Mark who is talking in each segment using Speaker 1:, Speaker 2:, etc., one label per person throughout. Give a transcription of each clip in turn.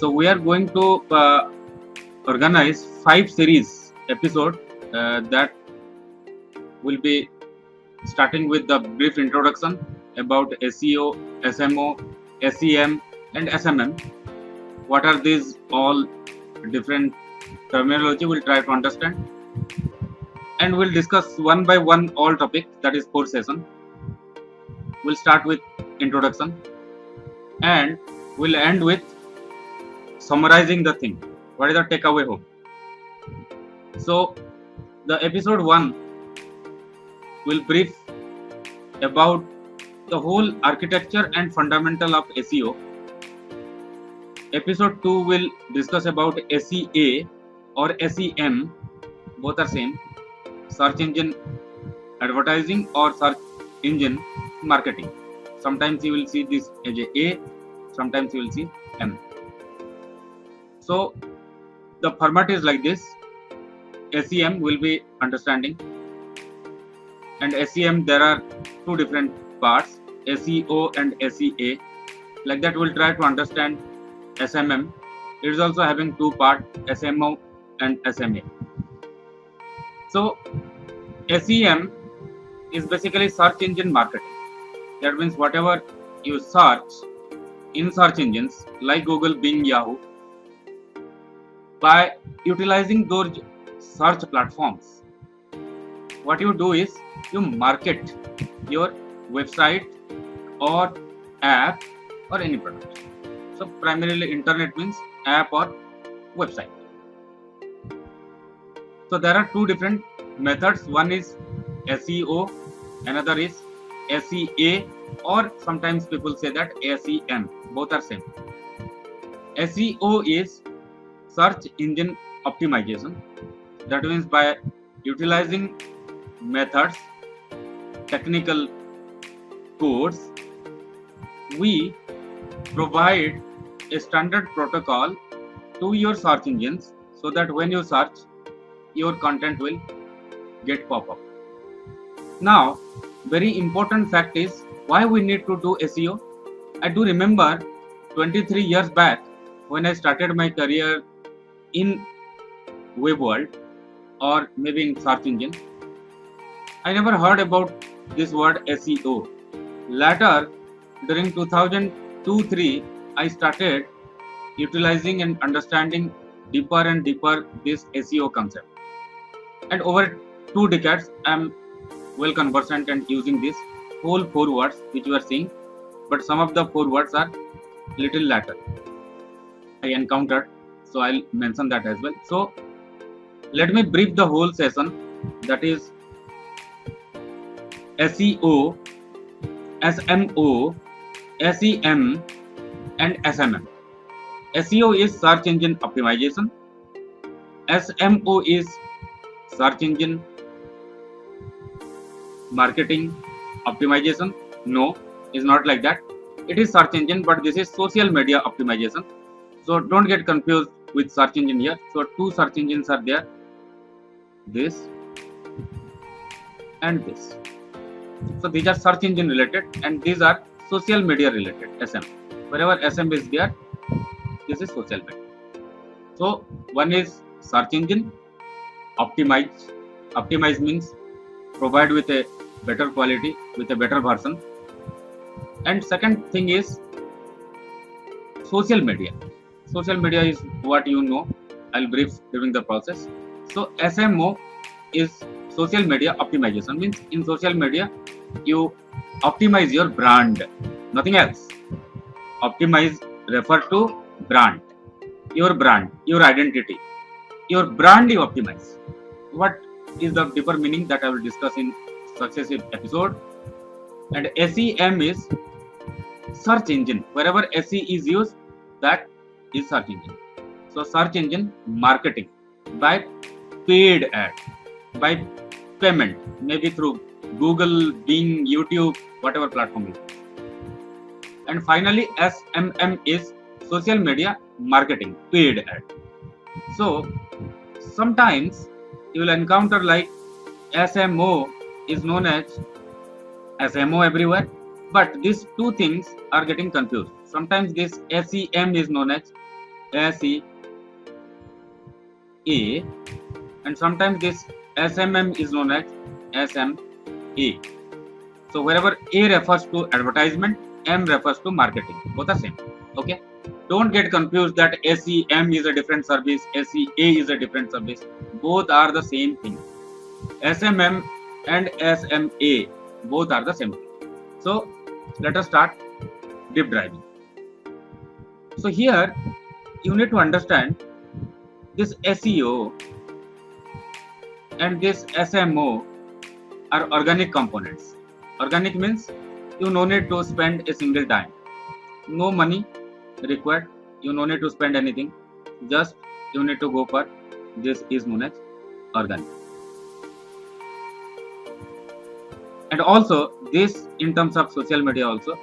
Speaker 1: So we are going to organize 5 series episode that will be starting with the brief introduction about SEO, SMO, SEM, and SMM. What are these all different terminology? We'll try to understand, and we'll discuss one by one all topics. That is 4 sessions. We'll start with introduction, and we'll end with summarizing the thing. What is the takeaway home? So, the episode 1 will brief about the whole architecture and fundamental of SEO. Episode 2 will discuss about SEA or SEM, both are same, search engine advertising or search engine marketing. Sometimes you will see this as A, sometimes you will see M. So the format is like this. SEM will be understanding, and SEM there are 2 different parts, SEO and SEA. Like that we'll try to understand SMM. It is also having 2 parts, SMO and SMA. So SEM is basically search engine marketing. That means whatever you search in search engines like Google, Bing, Yahoo, by utilizing those search platforms, what you do is you market your website or app or any product. So primarily internet means app or website. So there are 2 different methods. One is SEO, another is SEA, or sometimes people say that SEM. Both are same. SEO is search engine optimization. That means by utilizing methods, technical codes, we provide a standard protocol to your search engines so that when you search, your content will get pop up. Now, very important fact is why we need to do SEO. I do remember 23 years back when I started my career in web world or maybe in search engine, I never heard about this word SEO. Later, during 2002-3, I started utilizing and understanding deeper and deeper this SEO concept. And over 2 decades, I am well conversant and using this whole 4 words which you are seeing. But some of the 4 words are little later I encountered, so I'll mention that as well. So let me brief the whole session, that is SEO, SMO, SEM and SMM. SEO is search engine optimization. SMO is search engine marketing optimization. No, it's not like that. It is search engine, but this is social media optimization. So don't get confused with search engine here. So 2 search engines are there, this and this. So these are search engine related and these are social media related, SM. Wherever SM is there, this is social media. So one is search engine optimize. Optimize means provide with a better quality, with a better version. And second thing is social media. Social media is what you know. I'll brief during the process. So SMO is social media optimization, means in social media you optimize your brand, nothing else. Optimize refer to brand, your identity, your brand you optimize. What is the deeper meaning that I will discuss in successive episode. And SEM is search engine. Wherever SE is used, that is search engine. So search engine marketing by paid ad, by payment, maybe through Google, Bing, YouTube, whatever platform you use. And finally SMM is social media marketing, paid ad. So sometimes you will encounter like SMO is known as SMO everywhere, but these 2 things are getting confused. Sometimes this SEM is known as SEA, and sometimes this SMM is known as SMA. So wherever A refers to advertisement, M refers to marketing. Both are same. Okay. Don't get confused that SEM is a different service, SEA is a different service. Both are the same thing. SMM and SMA both are the same thing. So let us start deep diving. So here you need to understand this SEO and this SMO are organic components. Organic means you no need to spend a single dime, no money required, you no need to spend anything, just you need to go for this is known as organic. And also this in terms of social media also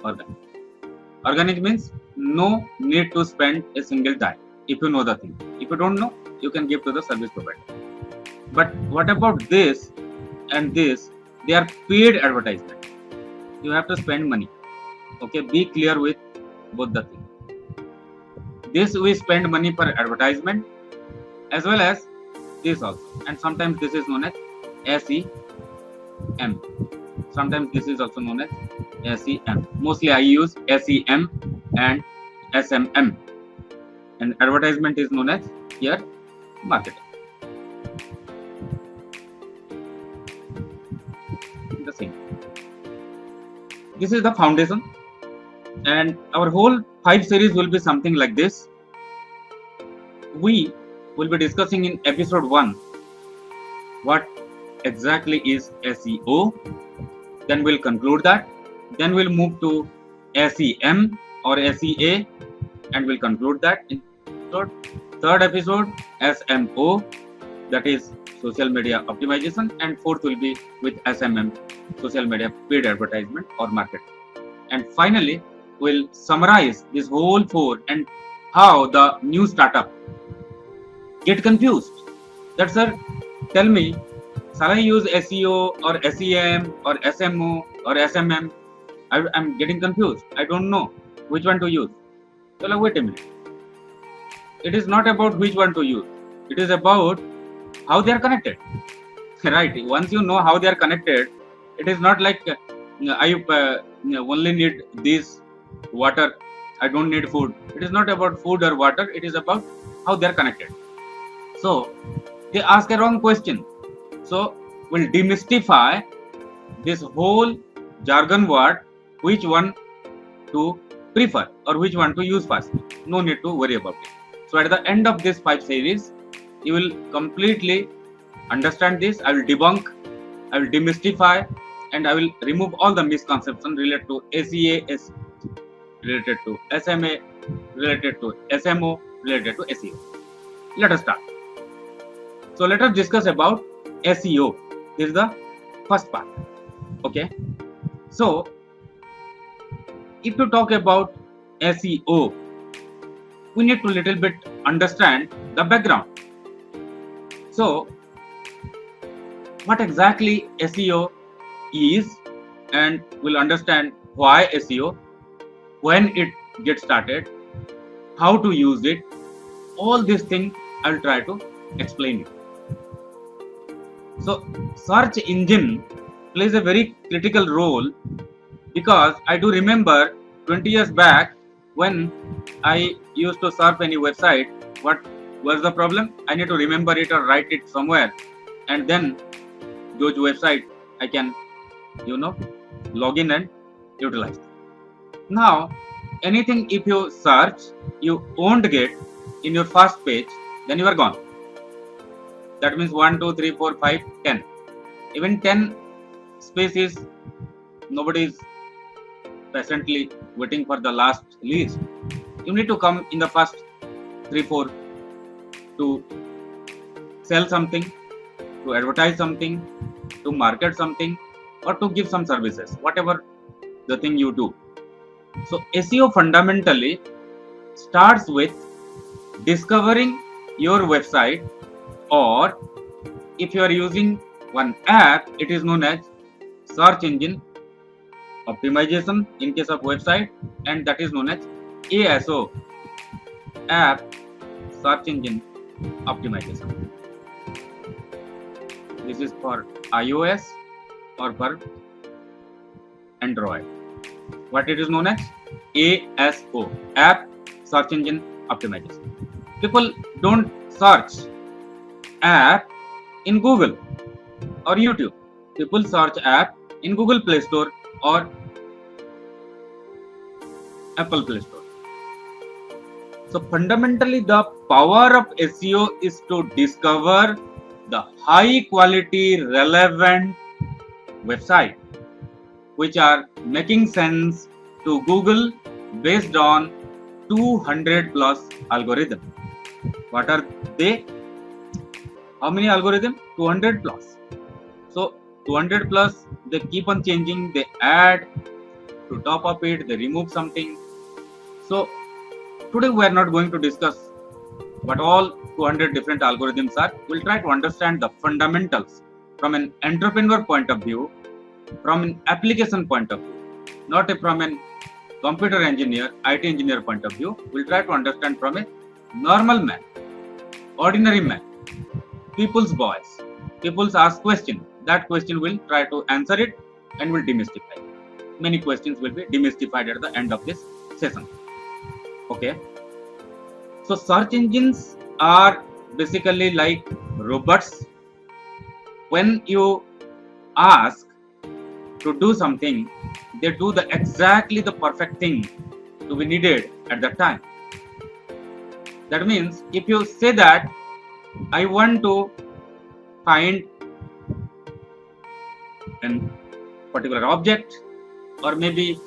Speaker 1: organic. Organic means no need to spend a single dime if you know the thing. If you don't know, you can give to the service provider. But what about this and this? They are paid advertisement. You have to spend money. Okay, be clear with both the things. This we spend money for advertisement as well as this also. And sometimes this is known as SEM. Sometimes this is also known as SEM. Mostly I use SEM and SMM. And advertisement is known as here marketing. The same. This is the foundation, and our whole 5 series will be something like this. We will be discussing in episode 1 what exactly is SEO. Then we'll conclude that. Then we'll move to SEM or SEA and we'll conclude that in third episode SMO, that is social media optimization, and fourth will be with SMM, social media paid advertisement or marketing. And finally we'll summarize this whole 4 and how the new startup get confused. That sir, tell me, shall I use SEO or SEM or SMO or SMM? I'm getting confused. I don't know which one to use. So wait a minute. It is not about which one to use. It is about how they are connected. Right? Once you know how they are connected, it is not like I only need this water. I don't need food. It is not about food or water. It is about how they are connected. So they ask a wrong question. So we'll demystify this whole jargon word, which one to prefer or which one to use first. No need to worry about it. So at the end of this 5 series, you will completely understand this. I will debunk, I will demystify, and I will remove all the misconceptions related to SEA, related to SMA, related to SMO, related to SEO. Let us start. So let us discuss about SEO. This is the first part. Okay. So if you talk about SEO, we need to little bit understand the background. So what exactly SEO is, and we'll understand why SEO, when it gets started, how to use it, all these things I'll try to explain it. So search engine plays a very critical role, because I do remember 20 years back when I used to surf any website, what was the problem? I need to remember it or write it somewhere, and then those website I can log in and utilize. Now anything if you search you won't get in your first page, then you are gone. That means 1 2 3 4 5 10, even 10 spaces nobody is patiently waiting for the last list. You need to come in the first 3 4 to sell something, to advertise something, to market something, or to give some services, whatever the thing you do. So SEO fundamentally starts with discovering your website, or if you are using one app, it is known as search engine optimization in case of website, and that is known as ASO, app search engine optimization. This is for iOS or for Android. What it is known as ASO, app search engine optimization. People don't search app in Google or YouTube. People search app in Google Play Store or Apple Play Store. So fundamentally, the power of SEO is to discover the high quality relevant website which are making sense to Google based on 200 plus algorithm. What are they? How many algorithm? 200 plus. So 200 plus, they keep on changing, they add to top of it, they remove something. So today we are not going to discuss what all 200 different algorithms are. We'll try to understand the fundamentals from an entrepreneur point of view, from an application point of view, not from a computer engineer, IT engineer point of view. We'll try to understand from a normal man, ordinary man, people's voice. People's ask question. That question will try to answer it and will demystify. Many questions will be demystified at the end of this session. Okay. So search engines are basically like robots. When you ask to do something, they do exactly the perfect thing to be needed at that time. That means if you say that I want to find a particular object or maybe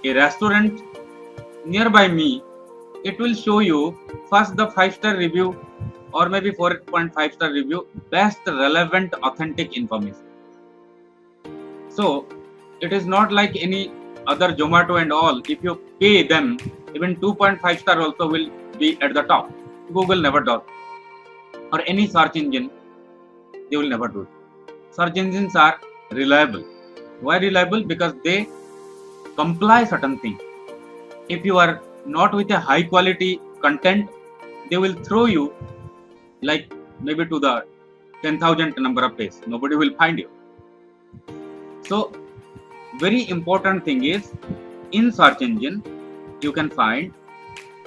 Speaker 1: a restaurant nearby me, it will show you first the 5-star review or maybe 4.5-star review, best relevant authentic information. So it is not like any other Zomato and all. If you pay them, even 2.5-star also will be at the top. Google never does, or any search engine, they will never do it. Search engines are reliable. Why reliable? Because they comply certain things. If you are not with a high quality content, they will throw you like maybe to the 10,000 number of pages. Nobody will find you. So very important thing is, in search engine you can find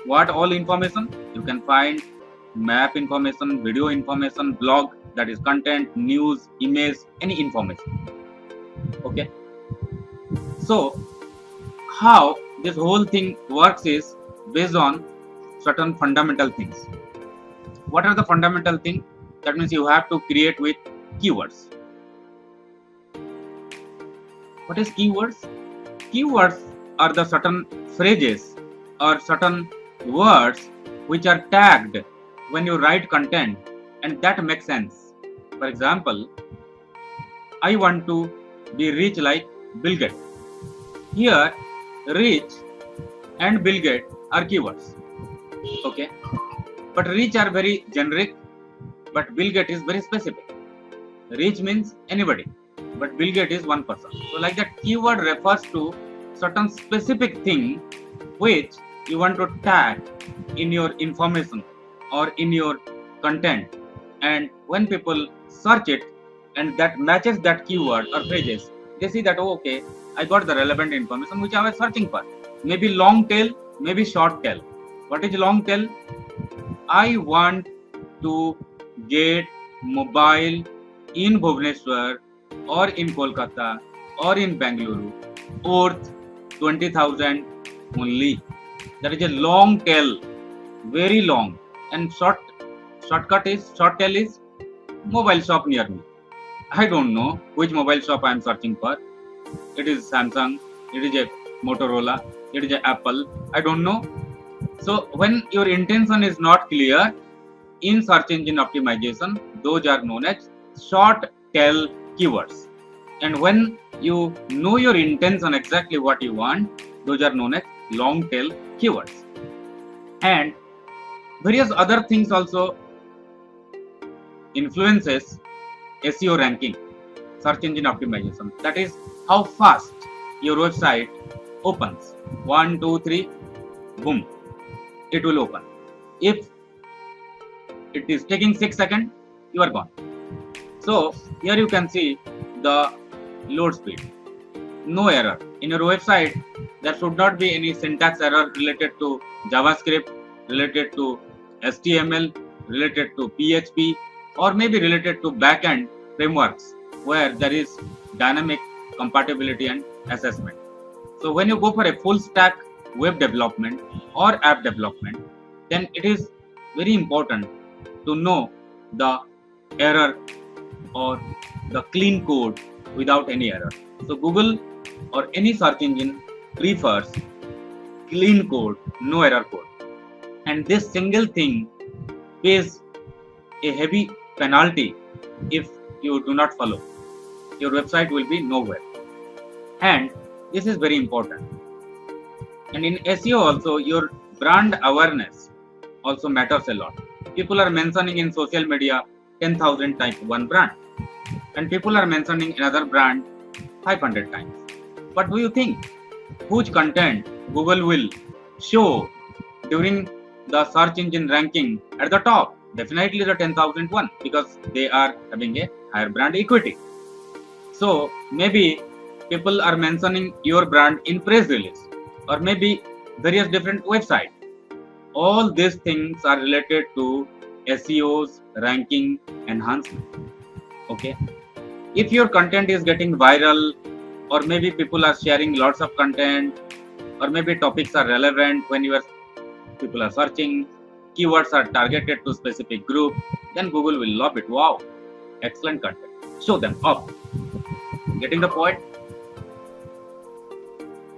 Speaker 1: what all information. You can find map information, video information, blog, that is content, news, image, any information. Okay. So how this whole thing works is based on certain fundamental things. What are the fundamental things? That means you have to create with keywords. What is keywords? Keywords are the certain phrases or certain words which are tagged when you write content and that makes sense. For example, I want to be rich like Bill Gates. Here, rich and Bill Gates are keywords. Okay. But rich are very generic, but Bill Gates is very specific. Rich means anybody, but Bill Gates is one person. So like that, keyword refers to certain specific thing which you want to tag in your information or in your content, and when people search it and that matches that keyword or phrases, they see that, oh, okay, I got the relevant information which I was searching for. Maybe long tail, maybe short tail. What is long tail? I want to get mobile in Bhubaneswar or in Kolkata or in Bangalore worth 20,000 only. That is a long tail, very long. And short tail is mobile shop near me. I don't know which mobile shop I am searching for. It is Samsung, it is a Motorola, it is a Apple, I don't know. So when your intention is not clear, in search engine optimization, those are known as short tail keywords. And when you know your intention, exactly what you want, those are known as long tail keywords. And various other things also influences SEO ranking, search engine optimization. That is how fast your website opens. 1, 2, 3, boom, it will open. If it is taking 6 seconds, you are gone. So here you can see the load speed. No error. In your website, there should not be any syntax error related to JavaScript, related to HTML, related to PHP, or maybe related to backend frameworks where there is dynamic compatibility and assessment. So when you go for a full stack web development or app development, then it is very important to know the error or the clean code without any error. So Google or any search engine prefers clean code, no error code. And this single thing pays a heavy penalty if you do not follow. Your website will be nowhere. And this is very important. And in SEO also, your brand awareness also matters a lot. People are mentioning in social media 10,000 times one brand, and people are mentioning another brand 500 times. What do you think? Whose content Google will show during the search engine ranking at the top? Definitely the 10,000 one, because they are having a higher brand equity. So maybe people are mentioning your brand in press release, or maybe various different websites. All these things are related to SEO's ranking enhancement. Okay. If your content is getting viral, or maybe people are sharing lots of content, or maybe topics are relevant when people are searching, keywords are targeted to specific group, then Google will love it. Wow, excellent content. Show them up. Getting the point?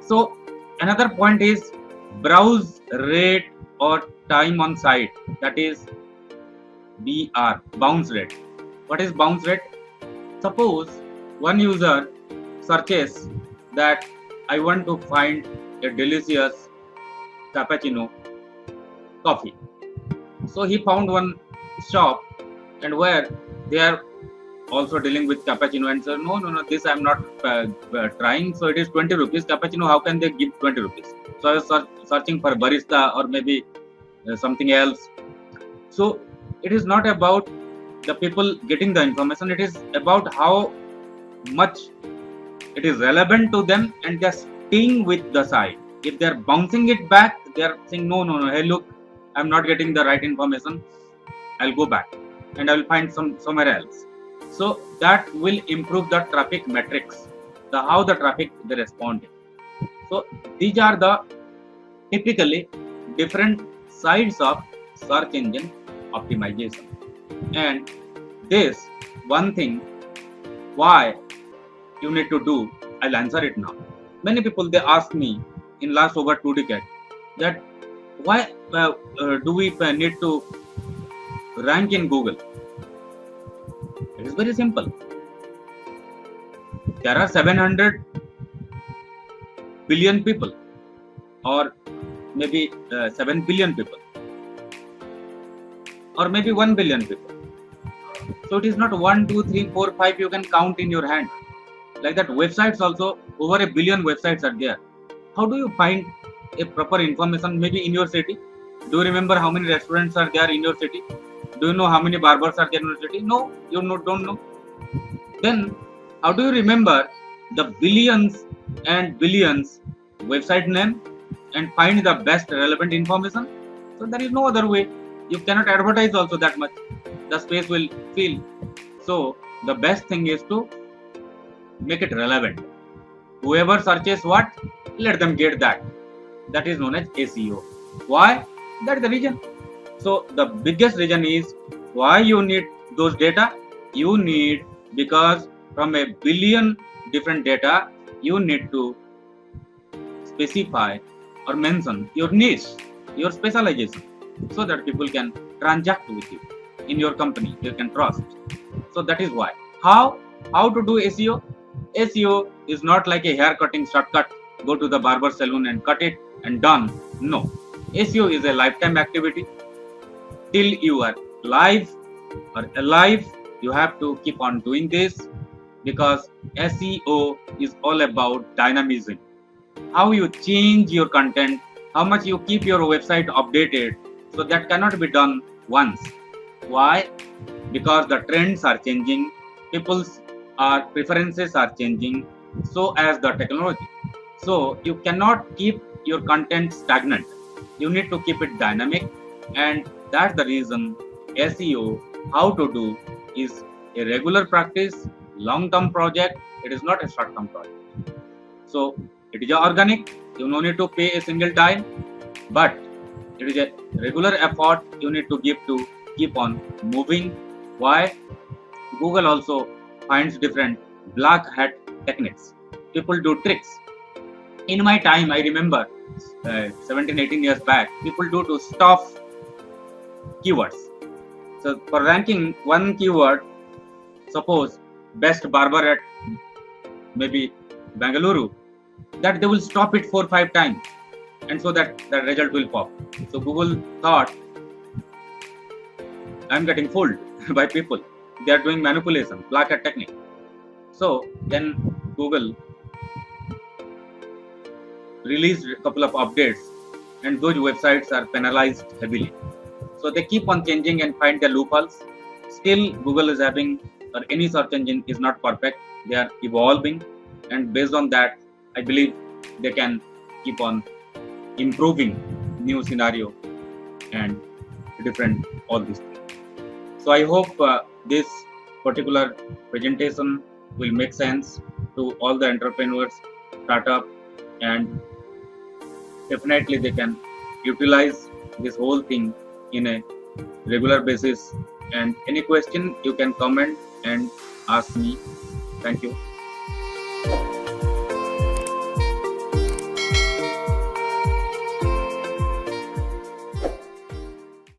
Speaker 1: So another point is browse rate or time on site, that is BR, bounce rate. What is bounce rate? Suppose one user searches that I want to find a delicious cappuccino coffee. So he found one shop and where they are also dealing with cappuccino, and said, no, this I am not trying. So it is 20 rupees cappuccino. How can they give 20 rupees? So I was searching for barista or maybe something else. So it is not about the people getting the information. It is about how much it is relevant to them, and they're staying with the site. If they're bouncing it back, they're saying, no, hey, look, I'm not getting the right information. I'll go back and I'll find somewhere else. So that will improve the traffic metrics, how the traffic they respond. So these are the typically different sides of search engine optimization. And this one thing why you need to do, I'll answer it now. Many people, they ask me in last over 2 decades that why do we need to rank in Google? It is very simple. There are 700 billion people, or maybe 7 billion people, or maybe 1 billion people. So it is not 1, 2, 3, 4, 5 you can count in your hand. Like that, websites also, over a billion websites are there. How do you find a proper information maybe in your city? Do you remember how many restaurants are there in your city? Do you know how many barbers are there in your city? No, you don't know. Then how do you remember the billions and billions website name and find the best relevant information? So there is no other way. You cannot advertise also that much. The space will fill. So the best thing is to make it relevant. Whoever searches what, let them get that. That is known as SEO. Why? That's the reason. So the biggest reason is why you need those data. You need, because from a billion different data, you need to specify or mention your niche, your specialization, so that people can transact with you in your company. They can trust. So that is why. How to do SEO? SEO is not like a hair cutting shortcut. Go to the barber salon and cut it and done. No. SEO is a lifetime activity. Till you are live or alive, you have to keep on doing this, because SEO is all about dynamism. How you change your content, how much you keep your website updated, So that cannot be done once. Why? Because the trends are changing, people's preferences are changing, so as the technology. So you cannot keep your content stagnant. You need to keep it dynamic, and that's the reason SEO, how to do, is a regular practice, long-term project. It is not a short-term project. So it is organic. You no need to pay a single dime, but it is a regular effort you need to give to keep on moving. Why? Google also finds different black hat techniques. People do tricks. In my time, I remember 17-18 years back, people do to stuff keywords. So for ranking one keyword, suppose best barber at maybe Bangalore, that they will stop it 4-5 times, and so that the result will pop. So Google thought, I'm getting fooled by people. They are doing manipulation, black hat technique. So then Google released a couple of updates, and those websites are penalized heavily. So they keep on changing and find the loopholes. Still, Google is having, or any search engine is not perfect. They are evolving, and based on that, I believe they can keep on improving new scenario and different all these things. So I hope this particular presentation will make sense to all the entrepreneurs, startup, and definitely they can utilize this whole thing in a regular basis. And any question you can comment and ask me. Thank you.